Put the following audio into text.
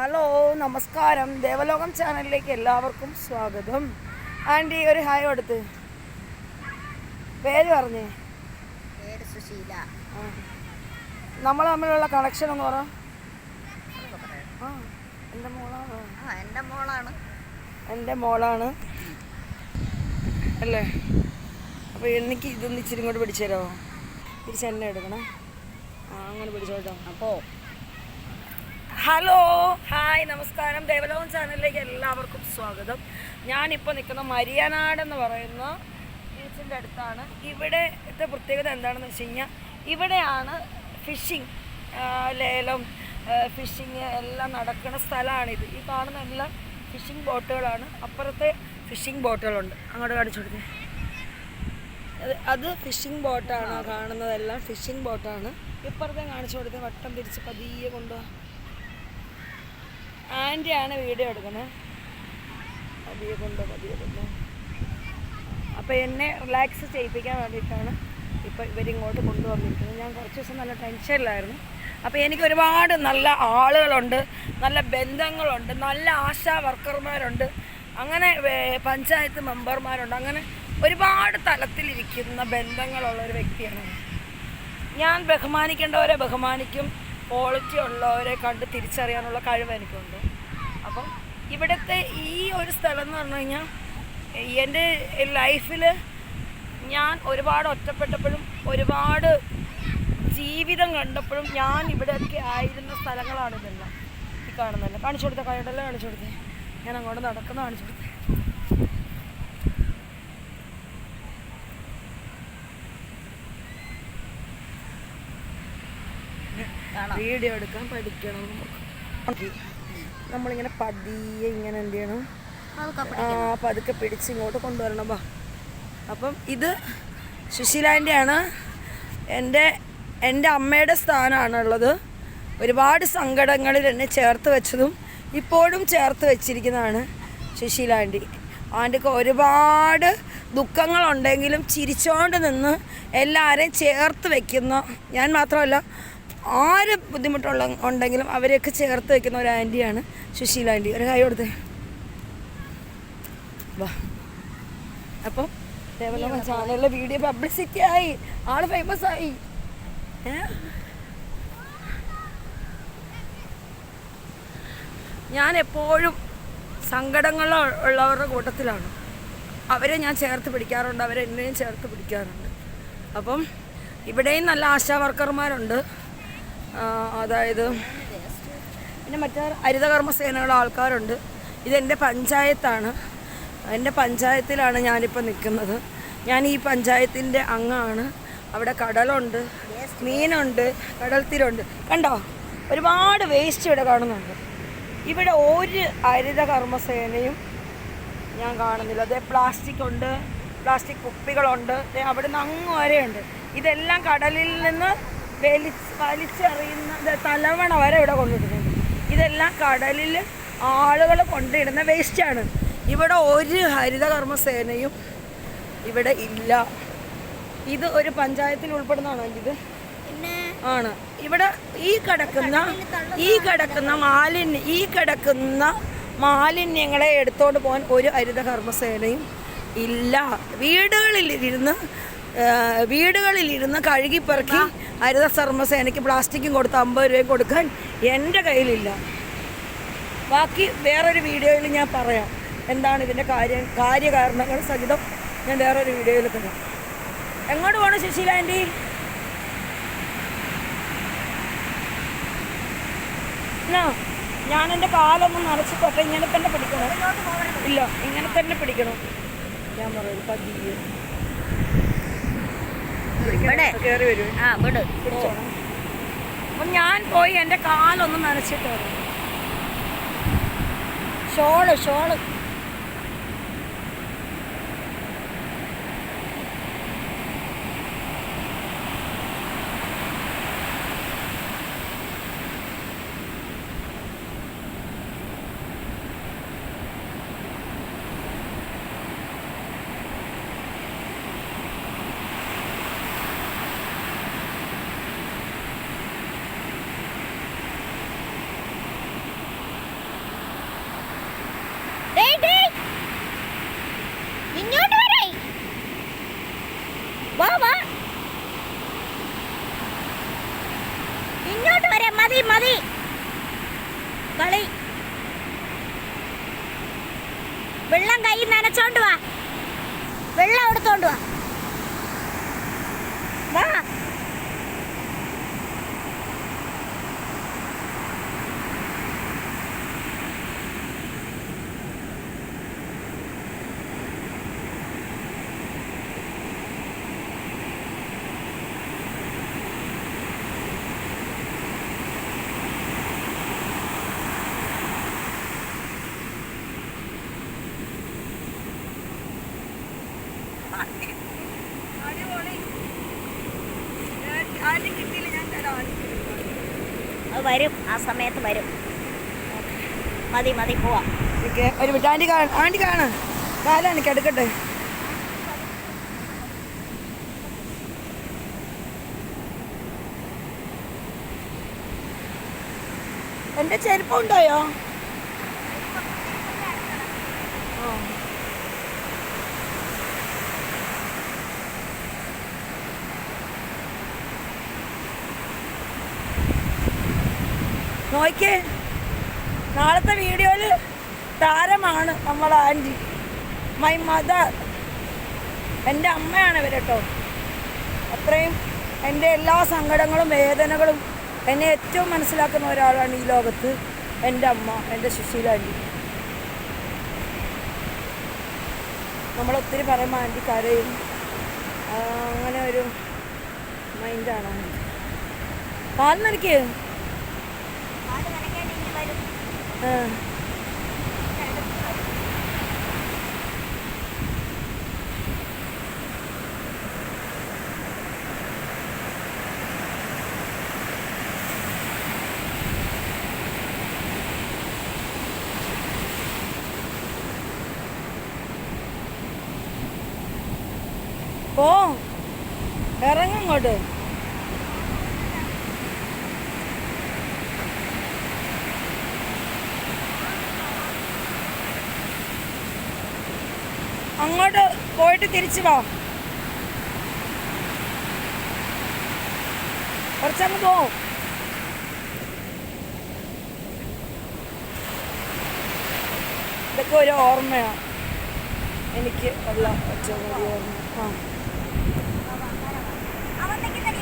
Hello നമസ്കാരം, ദേവലോകം ചാനലിലേക്ക് എല്ലാവർക്കും സ്വാഗതം. ആൻറ്റി ഒരു ഹായ് കൊടുത്ത്. പേര് പറഞ്ഞേ. പേര് സുശീല. നമ്മൾ തമ്മിലുള്ള കണക്ഷൻ എന്ന് പറ. എൻ്റെ മോളാണ്. എൻ്റെ മോളാണ് അല്ലേ? അപ്പോൾ എനിക്ക് ഇതൊന്ന് ഇച്ചിരി ഇങ്ങോട്ട് പിടിച്ചു തരാമോ? തിരിച്ചെന്നെ എടുക്കണേ. അങ്ങനെ പിടിച്ചോട്ടോ. അപ്പോൾ ഹലോ ഹായ് നമസ്കാരം, ദേവലോകം ചാനലിലേക്ക് എല്ലാവർക്കും സ്വാഗതം. ഞാനിപ്പോൾ നിൽക്കുന്ന മരിയനാട് എന്ന് പറയുന്ന ബീച്ചിൻ്റെ അടുത്താണ്. ഇവിടുത്തെ പ്രത്യേകത എന്താണെന്ന് വെച്ച് കഴിഞ്ഞാൽ ഇവിടെയാണ് ഫിഷിങ്, ലേലം, ഫിഷിങ് എല്ലാം നടക്കുന്ന സ്ഥലമാണിത്. ഈ കാണുന്ന എല്ലാം ഫിഷിംഗ് ബോട്ടുകളാണ്. അപ്പുറത്തെ ഫിഷിംഗ് ബോട്ടുകളുണ്ട്, അങ്ങോട്ട് കാണിച്ചു കൊടുത്തേ. അത് ഫിഷിംഗ് ബോട്ടാണ്. കാണുന്നതെല്ലാം ഫിഷിംഗ് ബോട്ടാണ്. ഇപ്പുറത്തെ കാണിച്ചു കൊടുത്തേ. വട്ടം തിരിച്ച് പതിയെ കൊണ്ടുപോകാം. ആൻറ്റിയാണ് വീഡിയോ എടുക്കുന്നത്. പതിയെ കൊണ്ടോ. അപ്പോൾ എന്നെ റിലാക്സ് ചെയ്യിപ്പിക്കാൻ വേണ്ടിയിട്ടാണ് ഇപ്പോൾ ഇവരിങ്ങോട്ട് കൊണ്ടുവന്നിരിക്കുന്നത്. ഞാൻ കുറച്ച് ദിവസം നല്ല ടെൻഷനിലായിരുന്നു. അപ്പോൾ എനിക്ക് ഒരുപാട് നല്ല ആളുകളുണ്ട്, നല്ല ബന്ധങ്ങളുണ്ട്, നല്ല ആശാ വർക്കർമാരുണ്ട്, അങ്ങനെ പഞ്ചായത്ത് മെമ്പർമാരുണ്ട്. അങ്ങനെ ഒരുപാട് തലത്തിലിരിക്കുന്ന ബന്ധങ്ങളുള്ളൊരു വ്യക്തിയാണ് ഞാൻ. ബഹുമാനിക്കേണ്ടവരെ ബഹുമാനിക്കും, ക്വാളിറ്റി ഉള്ളവരെ കണ്ട് തിരിച്ചറിയാനുള്ള കഴിവ് എനിക്കുണ്ട്. അപ്പം ഇവിടുത്തെ ഈ ഒരു സ്ഥലം എന്ന് പറഞ്ഞു കഴിഞ്ഞാൽ എൻ്റെ ലൈഫിൽ ഞാൻ ഒരുപാട് ഒറ്റപ്പെട്ടപ്പോഴും ഒരുപാട് ജീവിതം കണ്ടപ്പോഴും ഞാൻ ഇവിടെയൊക്കെ ആയിരുന്ന സ്ഥലങ്ങളാണ് ഇതെല്ലാം. ഈ കാണുന്നതല്ല കാണിച്ചു കൊടുത്തേ. കൈയോടെല്ലാം കാണിച്ചു കൊടുത്തേ. ഞാൻ അങ്ങോട്ട് നടക്കുന്ന കാണിച്ചു കൊടുത്തേ. വീഡിയോ എടുക്കാൻ പഠിക്കണം. നമ്മളിങ്ങനെ പതിയെ ഇങ്ങനെ എന്ത് ചെയ്യണം, പതുക്കെ പിടിച്ച് ഇങ്ങോട്ട് കൊണ്ടുവരണം. ബാ. അപ്പം ഇത് സുശീലാൻ്റെയാണ്. എൻ്റെ അമ്മയുടെ സ്ഥാനമാണുള്ളത്. ഒരുപാട് സങ്കടങ്ങളിൽ എന്നെ ചേർത്ത് വെച്ചതും ഇപ്പോഴും ചേർത്ത് വെച്ചിരിക്കുന്നതാണ് സുശീല ആൻറ്റി. ആൻറ്റിക്ക് ഒരുപാട് ദുഃഖങ്ങളുണ്ടെങ്കിലും ചിരിച്ചോണ്ട് നിന്ന് എല്ലാവരെയും ചേർത്ത് വയ്ക്കുന്ന, ഞാൻ മാത്രമല്ല ആര് ഉണ്ടെങ്കിലും അവരെയൊക്കെ ചേർത്ത് വയ്ക്കുന്ന ഒരു ആൻറ്റിയാണ് സുശീല ആൻറ്റി. ഒരു കൈ കൊടുത്തേ. വാ. അപ്പം ദേവലോകം ചാനലിലെ വീഡിയോ പബ്ലിസിറ്റി ആയി, ആള് ഫേമസ് ആയി. ഞാൻ എപ്പോഴും സങ്കടങ്ങളുള്ളവരുടെ കൂട്ടത്തിലാണ്. അവരെ ഞാൻ ചേർത്ത് പിടിക്കാറുണ്ട്, അവരെന്നെയും ചേർത്ത് പിടിക്കാറുണ്ട്. അപ്പം ഇവിടെയും നല്ല ആശാ വർക്കർമാരുണ്ട്. അതായത് പിന്നെ മറ്റേ ഹരിതകർമ്മസേനകളുടെ ആൾക്കാരുണ്ട്. ഇതെൻ്റെ പഞ്ചായത്താണ്. എൻ്റെ പഞ്ചായത്തിലാണ് ഞാനിപ്പോൾ നിൽക്കുന്നത്. ഞാൻ ഈ പഞ്ചായത്തിൻ്റെ അംഗമാണ്. അവിടെ കടലുണ്ട്, മീനുണ്ട്, കടൽത്തീരുണ്ട്. കണ്ടോ, ഒരുപാട് വേസ്റ്റ് ഇവിടെ കാണുന്നുണ്ട്. ഇവിടെ ഒരു ഹരിതകർമ്മസേനയും ഞാൻ കാണുന്നില്ല. അതേ പ്ലാസ്റ്റിക് ഉണ്ട്, പ്ലാസ്റ്റിക് കുപ്പികളുണ്ട്. അവിടെ നിന്ന് അങ്ങ് വരെയുണ്ട്. ഇതെല്ലാം കടലിൽ നിന്ന് വലിച്ചെറിയുന്ന തലവണ വരെ ഇവിടെ കൊണ്ടിടുന്നുണ്ട്. ഇതെല്ലാം കടലിൽ ആളുകൾ കൊണ്ടിടുന്ന വേസ്റ്റാണ്. ഇവിടെ ഒരു ഹരിതകർമ്മസേനയും ഇവിടെ ഇല്ല. ഇത് ഒരു പഞ്ചായത്തിൽ ഉൾപ്പെടുന്നതാണോ ഇത്? ആണ്. ഇവിടെ ഈ കിടക്കുന്ന മാലിന്യങ്ങളെ എടുത്തോണ്ട് പോകാൻ ഒരു ഹരിതകർമ്മസേനയും ഇല്ല. വീടുകളിലിരുന്ന് കഴുകിപ്പെറുക്കി ഹരിതകർമ്മസേനയ്ക്ക് പ്ലാസ്റ്റിക്കും കൊടുത്ത് 50 രൂപയും കൊടുക്കാൻ എൻ്റെ കയ്യിലില്ല. ബാക്കി വേറൊരു വീഡിയോയിൽ ഞാൻ പറയാം എന്താണ് ഇതിൻ്റെ കാര്യകാരണങ്ങൾ സഹിതം. ഞാൻ വേറൊരു വീഡിയോയിൽ തരാം. എങ്ങോട്ട് പോകണം സുശീല ആൻറ്റി? ഞാൻ എൻ്റെ കാലൊന്നും നനച്ചിട്ടൊക്കെ ഇങ്ങനെ തന്നെ പിടിക്കണം. ഇല്ല, ഇങ്ങനെ തന്നെ പിടിക്കണം. ഞാൻ പറയും പതിയെ കയറി വരും. പിടിച്ചോണം. അപ്പം ഞാൻ പോയി എൻ്റെ കാലൊന്നും നനച്ചിട്ട് വരും. ഷോള് കളി. വെള്ളം കൈ നനച്ചോണ്ട് വാ, വെള്ളം എടുത്തോണ്ട് വാ. വാ. അത് വരും, ആ സമയത്ത് വരും. മതി മതി, പോവാം. ഒരു മിനിറ്റ്, ആൻറ്റി കാണാം, കാലാണിക്ക് എടുക്കട്ടെ. എൻ്റെ ചെരുപ്പ് ഉണ്ടായോ? നോക്കിയേ, നാളത്തെ വീഡിയോയിൽ താരമാണ് നമ്മളെ ആൻറ്റി, മൈ മദർ. എൻ്റെ അമ്മയാണ് ഇവർ കേട്ടോ. അത്രയും എൻ്റെ എല്ലാ സങ്കടങ്ങളും വേദനകളും എന്നെ ഏറ്റവും മനസ്സിലാക്കുന്ന ഒരാളാണ് ഈ ലോകത്ത് എൻ്റെ അമ്മ, എൻ്റെ സുശീല ആൻറ്റി. നമ്മളൊത്തിരി പറയുമ്പോൾ ആൻറ്റി കരയും, അങ്ങനെ ഒരു മൈൻഡാണ് ആൻറ്റി. കാൽ നനയ്ക്ക്. പോ, ഇറങ്ങങ്ങോട്ട്. അങ്ങോട്ട് പോയിട്ട് തിരിച്ചു വാ, കുറച്ചങ്ങ് പോവും. ഇതൊക്കെ ഒരു ഓർമ്മയാണ് എനിക്ക് ഉള്ള ഏറ്റവും വലിയ ഓർമ്മ.